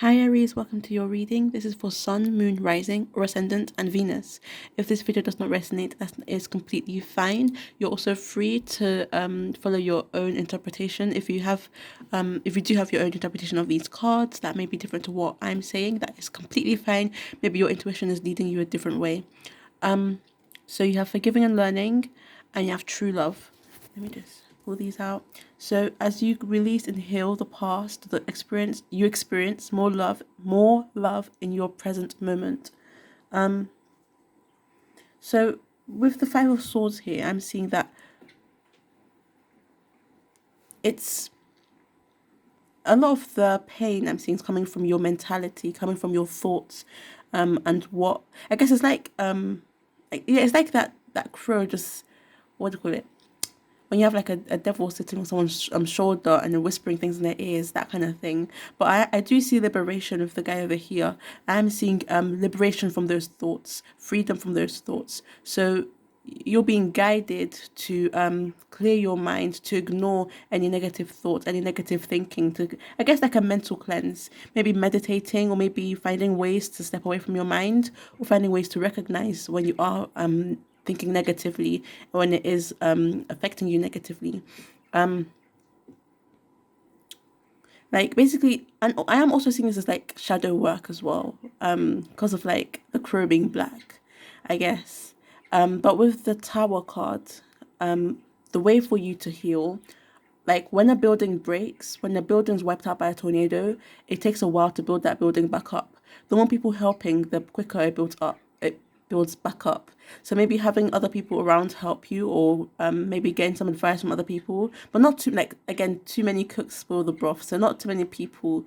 Hi Aries, welcome to your reading. This is for Sun, Moon, Rising, or Ascendant, and Venus. If this video does not resonate, that is completely fine. You're also free to follow your own interpretation. If you do have your own interpretation of these cards, that may be different to what I'm saying. That is completely fine. Maybe your intuition is leading you a different way. So you have forgiving and learning, and you have true love. Let me just pull these out. So as you release and heal the past, you experience more love in your present moment. So with the Five of Swords here, I'm seeing that it's a lot of the pain I'm seeing is coming from your mentality, coming from your thoughts, and what I guess it's yeah, it's like that crow just, what do you call it? When you have like a devil sitting on someone's shoulder and then whispering things in their ears, that kind of thing. But I do see liberation with the guy over here. I'm seeing liberation from those thoughts, freedom from those thoughts. So you're being guided to clear your mind, to ignore any negative thoughts, any negative thinking, to, I guess, like a mental cleanse, maybe meditating, or maybe finding ways to step away from your mind, or finding ways to recognize when you are thinking negatively, when it is affecting you negatively. Like basically, and I am also seeing this as like shadow work as well, because of like the crow being black, I guess. But with the Tower card, the way for you to heal, like when a building breaks, when the building's wiped out by a tornado, it takes a while to build that building back up. The more people helping, the quicker it builds back up. So maybe having other people around help you, or maybe getting some advice from other people, but not too, like, again, too many cooks spoil the broth. So not too many people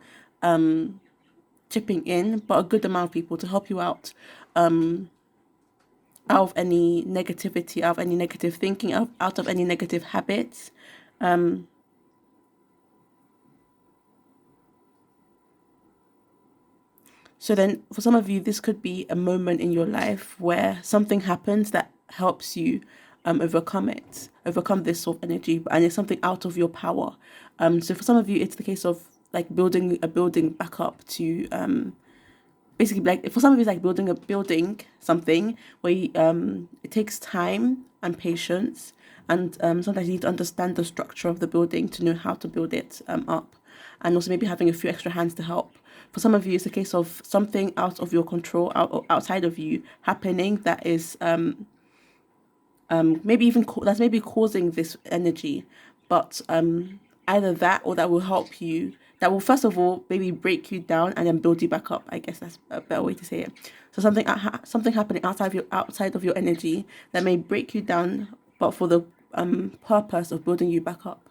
chipping in, but a good amount of people to help you out of any negativity, out of any negative thinking, out of any negative habits. So then for some of you, this could be a moment in your life where something happens that helps you overcome it, overcome this sort of energy, and it's something out of your power. So for some of you, it's the case of like building a building back up to basically, like, for some of you, it's like building something where it takes time and patience, and sometimes you need to understand the structure of the building to know how to build it up, and also maybe having a few extra hands to help. For some of you, it's a case of something out of your control, outside of you, happening that is maybe even that's maybe causing this energy, but either that, or that will help you, that will first of all maybe break you down and then build you back up. I guess that's a better way to say it. So something happening outside of your energy that may break you down, but for the purpose of building you back up.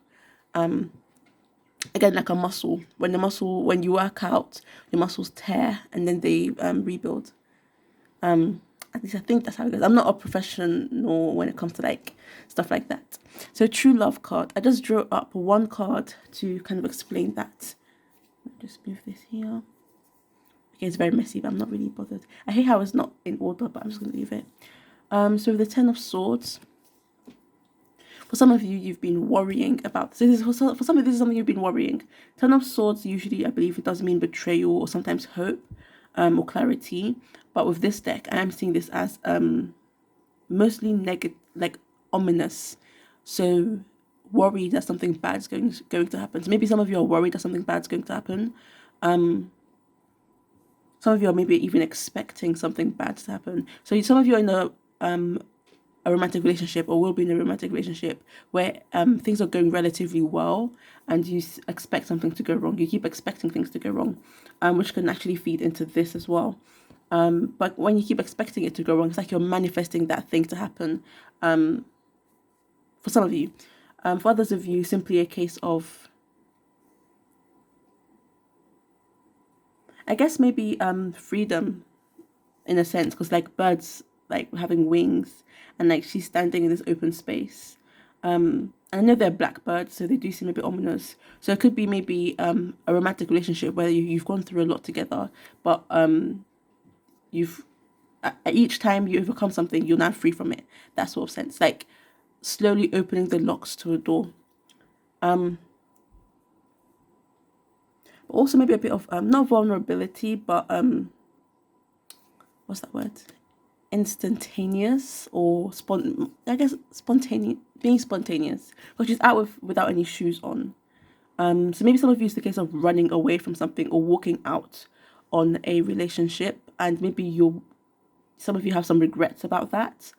Again, like a muscle, when you work out, your muscles tear and then they rebuild. At least I think that's how it goes. I'm not a professional when it comes to like stuff like that. So true love card. I just drew up one card to kind of explain that. Just move this here. Okay, it's very messy, but I'm not really bothered. I hate how it's not in order, but I'm just gonna leave it. So the Ten of Swords. For some of you, you've been worrying about this. For some of this is something you've been worrying. Ten of Swords usually, I believe, it does mean betrayal or sometimes hope, or clarity. But with this deck, I am seeing this as mostly negative, like ominous. So worried that something bad is going to happen. So maybe some of you are worried that something bad is going to happen. Some of you are maybe even expecting something bad to happen. So some of you are in a romantic relationship, or will be in a romantic relationship, where things are going relatively well, and you expect something to go wrong. You keep expecting things to go wrong, which can actually feed into this as well. But when you keep expecting it to go wrong, it's like you're manifesting that thing to happen. For some of you, for others of you, simply a case of, I guess, maybe freedom, in a sense, because like birds, like having wings, and like she's standing in this open space. I know they're blackbirds, so they do seem a bit ominous. So it could be maybe a romantic relationship where you've gone through a lot together, but you've each time you overcome something, you're now free from it. That sort of sense, like slowly opening the locks to a door. Also maybe a bit of not vulnerability, but what's that word? Instantaneous or spontaneous, being spontaneous, because she's out without any shoes on. So maybe some of you it's the case of running away from something or walking out on a relationship, and maybe some of you have some regrets about that,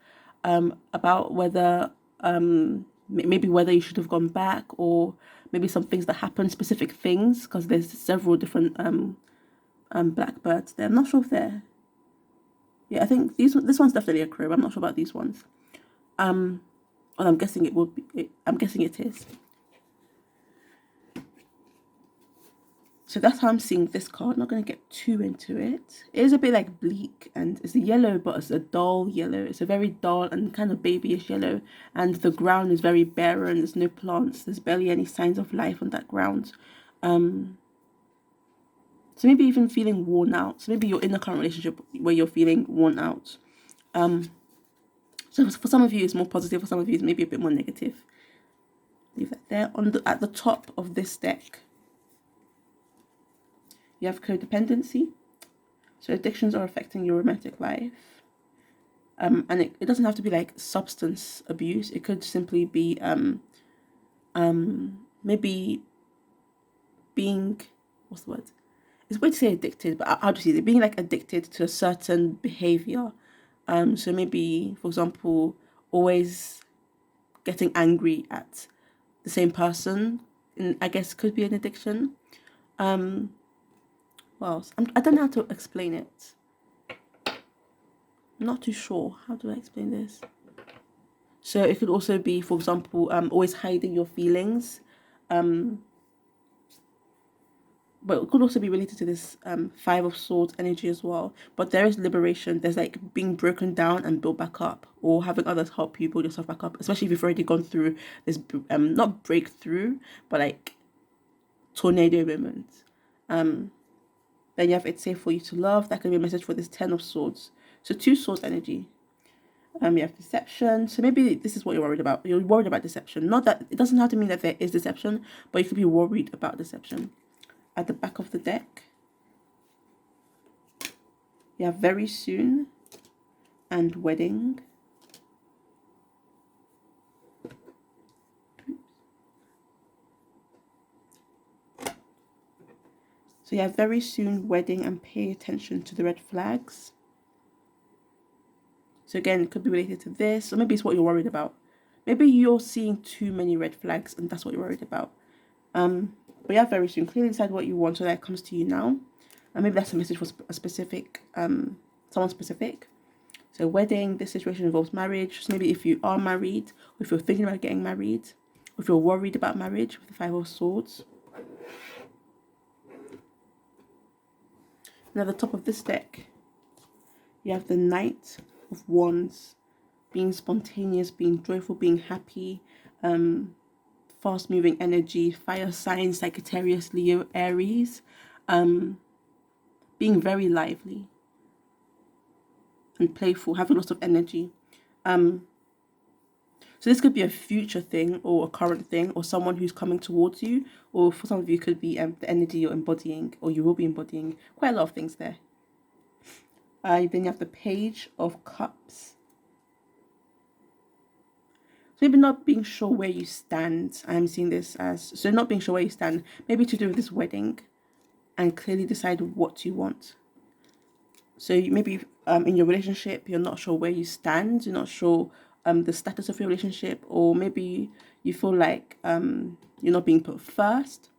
about whether maybe whether you should have gone back, or maybe some things that happened, specific things, because there's several different blackbirds there. I'm not sure if they're, yeah, I think this one's definitely a crow. I'm not sure about these ones. Well, I'm guessing it will be. I'm guessing it is. So that's how I'm seeing this card. I'm not going to get too into it. It is a bit like bleak, and it's a yellow, but it's a dull yellow. It's a very dull and kind of babyish yellow, and the ground is very barren. There's no plants. There's barely any signs of life on that ground. So maybe even feeling worn out. So maybe you're in a current relationship where you're feeling worn out. So for some of you, it's more positive. For some of you, it's maybe a bit more negative. Leave that there. At the top of this deck, you have codependency. So addictions are affecting your romantic life. And it doesn't have to be like substance abuse. It could simply be maybe being, what's the word? It's weird to say addicted, but how do you see it? Being like addicted to a certain behavior. So maybe, for example, always getting angry at the same person, and I guess could be an addiction. What else? I don't know how to explain it. I'm not too sure. How do I explain this? So it could also be, for example, always hiding your feelings. But it could also be related to this Five of Swords energy as well. But there is liberation. There's like being broken down and built back up, or having others help you build yourself back up, especially if you've already gone through this not breakthrough, but like tornado moment. Then you have It's Safe for You to Love. That could be a message for this Ten of Swords. So 2 swords energy. You have deception. So maybe this is what you're worried about. You're worried about deception. Not that it doesn't have to mean that there is deception, but you could be worried about deception. At the back of the deck, you have Very Soon and Wedding. So you have Very Soon, Wedding, and Pay Attention to the Red Flags. So again, it could be related to this, or maybe it's what you're worried about. Maybe you're seeing too many red flags and that's what you're worried about. But yeah, Very Soon. Clearly decide what you want so that it comes to you now. And maybe that's a message for a specific, someone specific. So wedding, this situation involves marriage. So maybe if you are married, or if you're thinking about getting married, or if you're worried about marriage with the Five of Swords. And at the top of this deck, you have the Knight of Wands. Being spontaneous, being joyful, being happy, fast-moving energy, fire signs, Sagittarius, Leo, Aries, being very lively and playful, having lots of energy. So this could be a future thing or a current thing or someone who's coming towards you, or for some of you it could be the energy you're embodying, or you will be embodying. Quite a lot of things there. Then you have the Page of Cups. So maybe not being sure where you stand. I'm seeing this as, so not being sure where you stand, maybe to do with this wedding, and clearly decide what you want. So maybe in your relationship, you're not sure where you stand, you're not sure the status of your relationship, or maybe you feel like you're not being put first.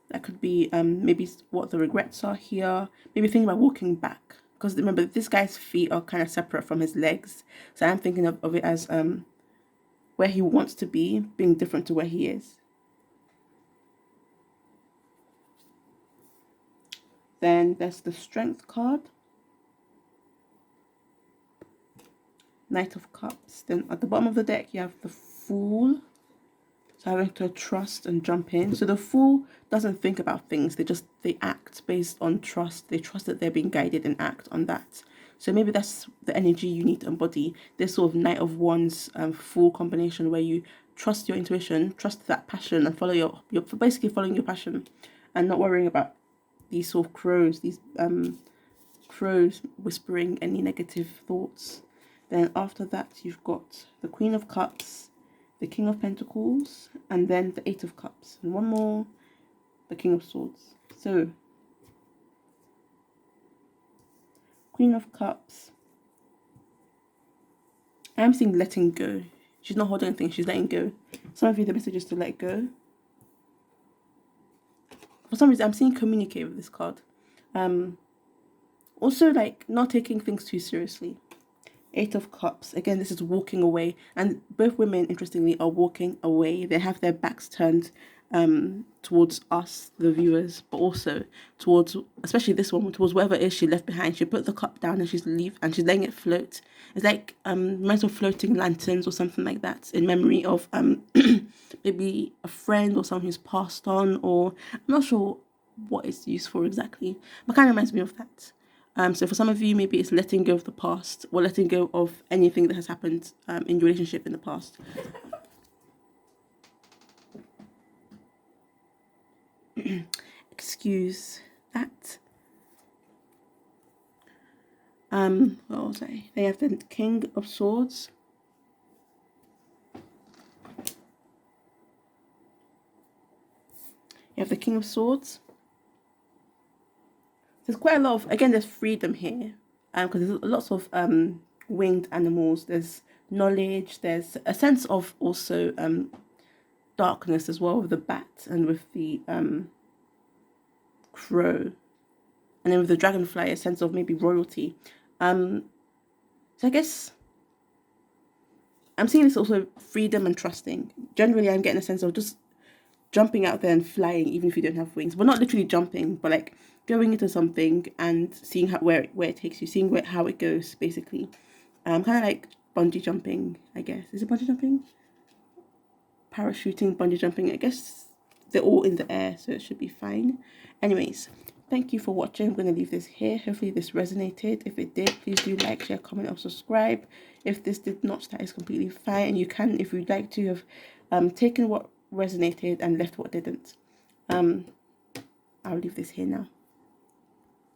That could be maybe what the regrets are here. Maybe thinking about walking back. Because remember, this guy's feet are kind of separate from his legs. So I'm thinking of it as where he wants to be, being different to where he is. Then there's the Strength card. Knight of Cups. Then at the bottom of the deck, you have the Fool. So having to trust and jump in. So the Fool doesn't think about things. They act based on trust. They trust that they're being guided and act on that. So maybe that's the energy you need to embody. This sort of Knight of Wands Fool combination, where you trust your intuition, trust that passion, and follow you're basically following your passion, and not worrying about these sort of crows whispering any negative thoughts. Then after that, you've got the Queen of Cups, the King of Pentacles, and then the Eight of Cups, and one more, the King of Swords. So Queen of Cups, I'm seeing letting go. She's not holding anything, she's letting go. Some of you, the message is to let go. For some reason, I'm seeing communicate with this card. Also, like, not taking things too seriously. Eight of Cups. Again, this is walking away. And both women, interestingly, are walking away. They have their backs turned towards us, the viewers, but also towards, especially this one, towards whatever it is she left behind. She put the cup down and she's letting it float. It's like reminds of floating lanterns or something like that, in memory of maybe a friend or someone who's passed on, or I'm not sure what it's used for exactly, but kind of reminds me of that. So for some of you, maybe it's letting go of the past, or letting go of anything that has happened in your relationship in the past. Excuse that. What was I? They have the King of Swords. You have the King of Swords. There's quite a lot of, again, there's freedom here, because there's lots of winged animals. There's knowledge. There's a sense of also darkness as well, with the bat and with the crow, and then with the dragonfly, a sense of maybe royalty. So I guess I'm seeing this also freedom and trusting. Generally, I'm getting a sense of just jumping out there and flying, even if you don't have wings. But not literally jumping, but like going into something and seeing where it takes you, seeing how it goes, basically. Kind of like bungee jumping, I guess. Is it bungee jumping? Parachuting, bungee jumping. I guess they're all in the air, so it should be fine. Anyways, thank you for watching. I'm going to leave this here. Hopefully this resonated. If it did, please do like, share, comment, or subscribe. If this did not, that is completely fine. And you can, if you'd like to, have taken what resonated and left what didn't. I'll leave this here now.